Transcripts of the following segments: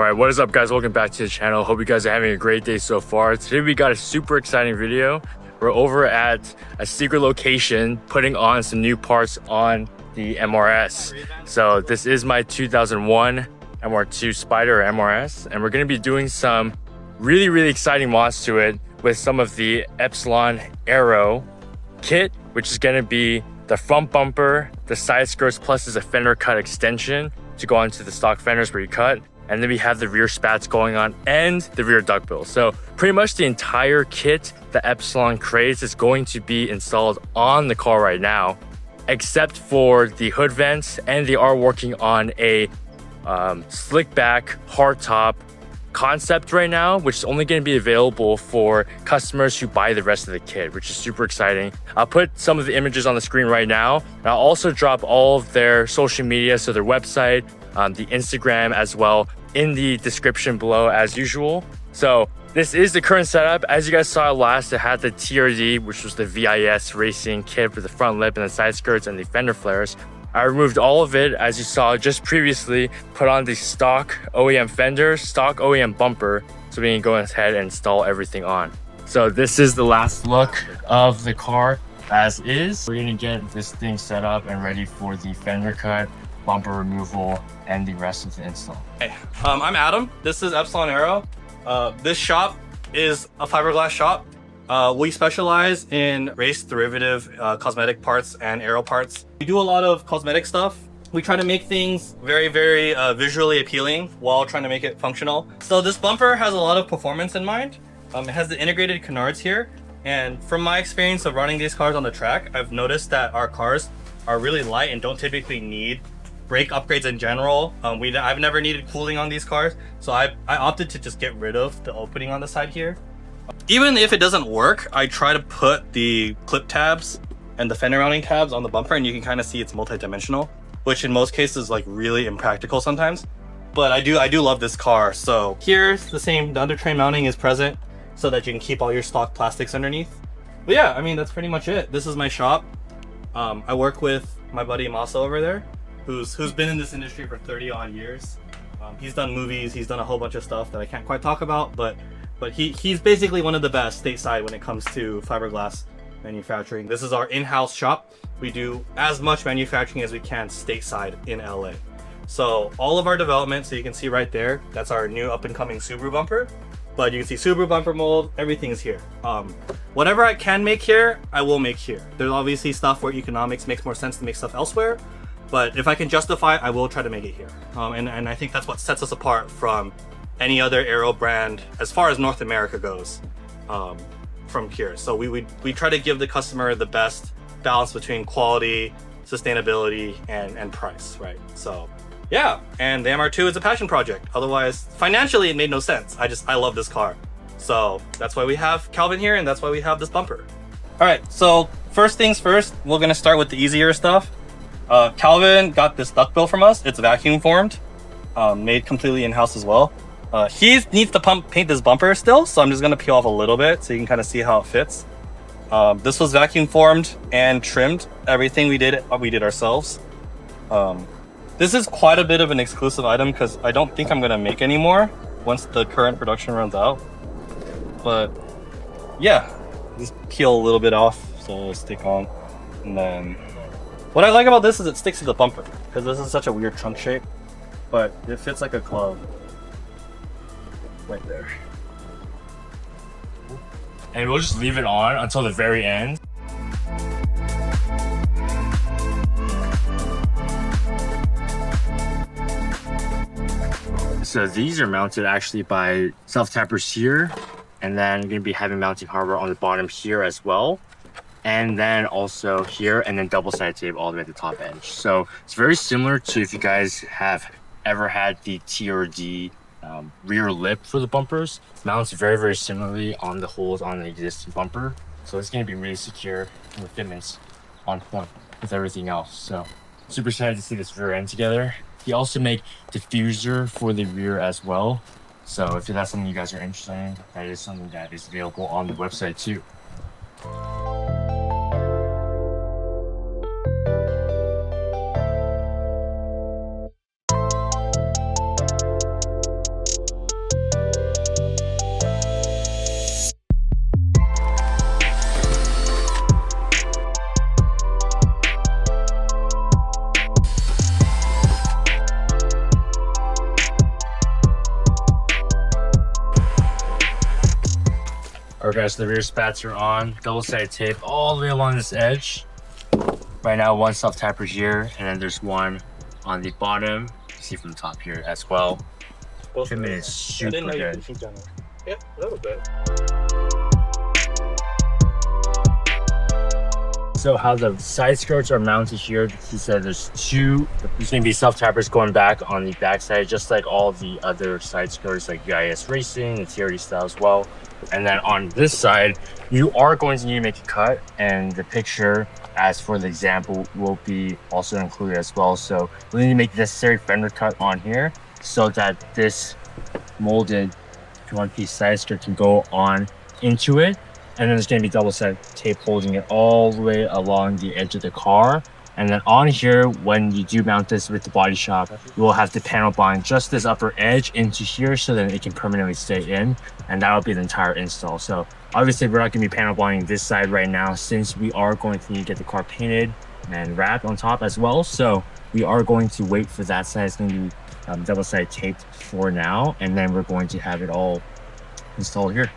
Alright, what is up guys? Welcome back to the channel. Hope you guys are having a great day so far. Today we got a super exciting video. We're over at a secret location putting on some new parts on the MRS. So this is my 2001 MR2 Spyder MRS, and we're going to be doing some really exciting mods to it with some of the Epsilon Aero kit, which is going to be the front bumper, the side skirts, plus there's a fender cut extension to go onto the stock fenders where you cut. And then we have the rear spats going on and the rear duckbill. So pretty much the entire kit that Epsilon creates is going to be installed on the car right now, except for the hood vents, and they are working on a slick back hardtop concept right now, which is only going to be available for customers who buy the rest of the kit, which is super exciting. I'll put some of the images on the screen right now, and I'll also drop all of their social media, so their website, the Instagram as well, in the description below as usual. So this is the current setup. As you guys saw last, it had the TRD, which was the VIS racing kit with the front lip and the side skirts and the fender flares. I removed all of it, as you saw just previously, put on the stock OEM fender, stock OEM bumper, so we can go ahead and install everything on. So this is the last look of the car as is. We're gonna get this thing set up and ready for the fender cut, bumper removal, and the rest of the install. Hey, I'm Adam. This is epsilonaero. This shop is a fiberglass shop. We specialize in race derivative cosmetic parts and aero parts. We do a lot of cosmetic stuff. We try to make things very visually appealing while trying to make it functional. So this bumper has a lot of performance in mind. It has the integrated canards here. And from my experience of running these cars on the track, I've noticed that our cars are really light and don't typically need brake upgrades in general. I've never needed cooling on these cars, so I opted to just get rid of the opening on the side here. Even if it doesn't work, I try to put the clip tabs and the fender mounting tabs on the bumper, and you can kind of see it's multi-dimensional, which in most cases is like really impractical sometimes. But I do love this car. So here's the same, the under tray mounting is present so that you can keep all your stock plastics underneath. But yeah, I mean, that's pretty much it. This is my shop. I work with my buddy Masa over there, who's been in this industry for 30 odd years. He's done movies, he's done a whole bunch of stuff that I can't quite talk about, but he's basically one of the best stateside when it comes to fiberglass manufacturing. This is our in-house shop. We do as much manufacturing as we can stateside in LA. So all of our development, so you can see right there, that's our new up-and-coming Subaru bumper. But you can see Subaru bumper mold, everything is here. Whatever I can make here, I will make here. There's obviously stuff where economics makes more sense to make stuff elsewhere, but if I can justify it, I will try to make it here. And I think that's what sets us apart from any other aero brand as far as North America goes, from here. So we try to give the customer the best balance between quality, sustainability, and price, right? So yeah, and the MR2 is a passion project. Otherwise, financially, it made no sense. I love this car. So that's why we have Calvin here, and that's why we have this bumper. All right, so first things first, we're gonna start with the easier stuff. Calvin got this duckbill from us. It's vacuum formed, made completely in-house as well. He needs to paint this bumper still, so I'm just gonna peel off a little bit so you can kind of see how it fits. This was vacuum formed and trimmed. Everything we did ourselves. This is quite a bit of an exclusive item because I don't think I'm gonna make any more once the current production runs out. But yeah, just peel a little bit off so it'll stick on. And then what I like about this is it sticks to the bumper because this is such a weird trunk shape, but it fits like a glove right there. And we'll just leave it on until the very end. So these are mounted actually by self-tappers here, and then you're going to be having mounting hardware on the bottom here as well, and then also here, and then double-sided tape all the way at the top edge. So it's very similar to if you guys have ever had the TRD rear lip for the bumpers. It mounts very similarly on the holes on the existing bumper, so it's going to be really secure and the fitments on point with everything else. So super excited to see this rear end together. He also make diffuser for the rear as well, so if that's something you guys are interested in, that is something that is available on the website too. Alright guys, so the rear spats are on. Double-sided tape all the way along this edge. Right now, one self-tapper here, and then there's one on the bottom. You see from the top here as well. Fitment is super good. Yeah, a little bit. So how the side skirts are mounted here, he said there's going to be self-tappers going back on the back side, just like all the other side skirts like UIS Racing, the TRD style as well. And then on this side, you are going to need to make a cut, and the picture, as for the example, will be also included as well. So we need to make the necessary fender cut on here so that this molded one-piece side skirt can go on into it. And then there's going to be double-sided tape holding it all the way along the edge of the car. And then on here, when you do mount this with the body shop, you will have to panel bind just this upper edge into here so that it can permanently stay in. And that'll be the entire install. So obviously we're not going to be panel binding this side right now, since we are going to need to get the car painted and wrapped on top as well. So we are going to wait for that side. It's going to be double-sided taped for now. And then we're going to have it all installed here.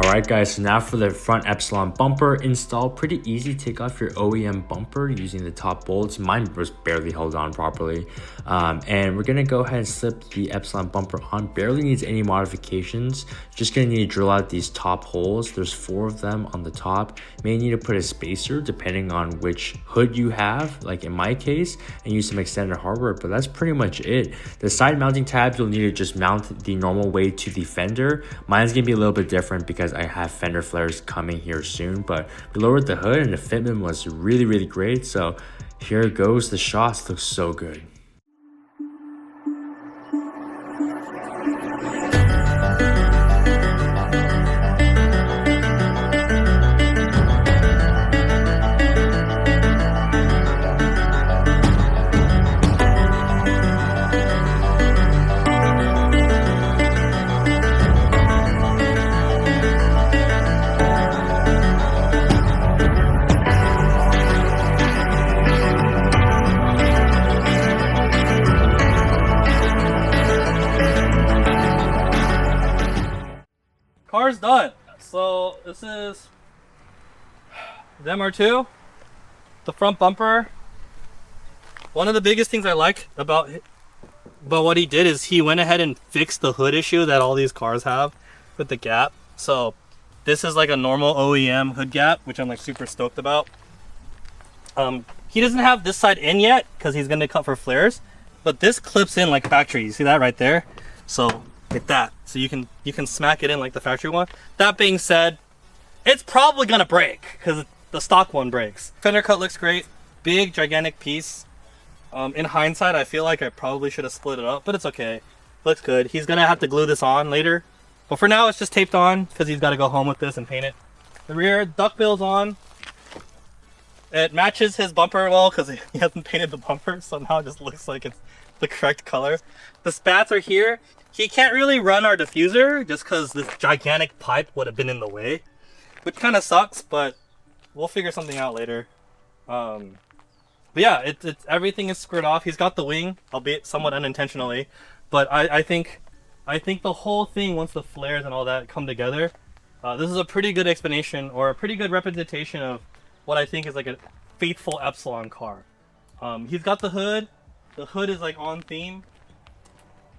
Alright guys, so now for the front Epsilon bumper install. Pretty easy. Take off your OEM bumper using the top bolts. Mine was barely held on properly. And we're going to go ahead and slip the Epsilon bumper on. Barely needs any modifications. Just going to need to drill out these top holes. There's 4 of them on the top. May need to put a spacer depending on which hood you have, like in my case, and use some extended hardware, but that's pretty much it. The side mounting tabs, you'll need to just mount the normal way to the fender. Mine's going to be a little bit different because I have fender flares coming here soon, but we lowered the hood and the fitment was really great. So here goes the shots. Looks so good. Car's done. So this is the MR2, the front bumper. One of the biggest things I like about what he did is he went ahead and fixed the hood issue that all these cars have with the gap. So this is like a normal OEM hood gap, which I'm like super stoked about. He doesn't have this side in yet because he's gonna cut for flares, but this clips in like factory. You see that right there? So like that. So you can smack it in like the factory one. That being said, it's probably gonna break because the stock one breaks. Fender cut looks great. Big gigantic piece. In hindsight, I feel like I probably should have split it up, but it's okay. Looks good. He's gonna have to glue this on later, but for now it's just taped on because he's got to go home with this and paint it. The rear duckbill's on. It matches his bumper well because he hasn't painted the bumper, so now it just looks like it's the correct color. The spats are here. He can't really run our diffuser just because this gigantic pipe would have been in the way, which kind of sucks, but we'll figure something out later. But yeah, it's everything is squared off. He's got the wing, albeit somewhat unintentionally, but I think the whole thing, once the flares and all that come together, this is a pretty good explanation or a pretty good representation of what I think is like a faithful Epsilon car. He's got the hood. The hood is like on theme.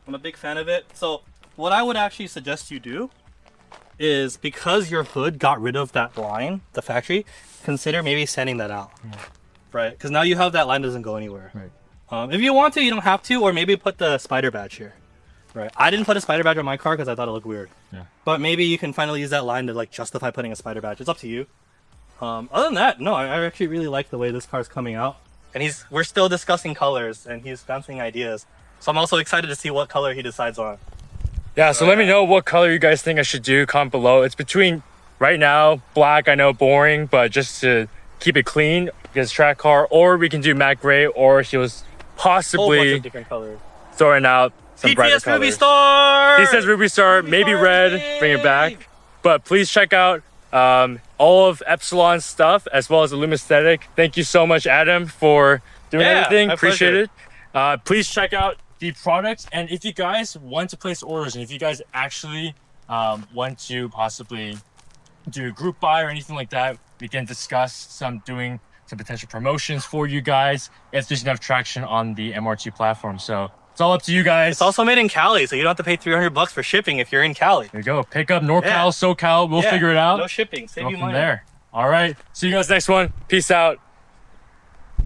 I'm a big fan of it. So what I would actually suggest you do is, because your hood got rid of that line, the factory, consider maybe sanding that out. Right? Because now you have that line doesn't go anywhere. Right. If you want to, you don't have to, or maybe put the Spyder badge here. Right. I didn't put a Spyder badge on my car because I thought it looked weird. Yeah. But maybe you can finally use that line to like justify putting a Spyder badge. It's up to you. Other than that, no, I actually really like the way this car's coming out. And we're still discussing colors and he's bouncing ideas. So I'm also excited to see what color he decides on. Yeah, so let me know what color you guys think I should do. Comment below. It's between, right now, black. I know, boring, but just to keep it clean, because track car, or we can do matte gray, or he was Whole bunch possibly of different colors. throwing out some brighter PTS Ruby colors. Star! He says Ruby Star, Ruby maybe Star, red, yay! bring it back. But please check out all of Epsilon's stuff, as well as the Lumisthetic. Thank you so much, Adam, for doing everything. my Appreciate pleasure. it. Please check out the products, and if you guys want to place orders, and if you guys actually want to possibly do a group buy or anything like that, we can discuss doing some potential promotions for you guys if there's enough traction on the MR2 platform. So it's all up to you guys. It's also made in Cali, so you don't have to pay $300 for shipping if you're in Cali. There you go. Pick up NorCal, Yeah. SoCal. We'll figure it out. No shipping. Save Go you from money. there. All right. See you guys next one. Peace out.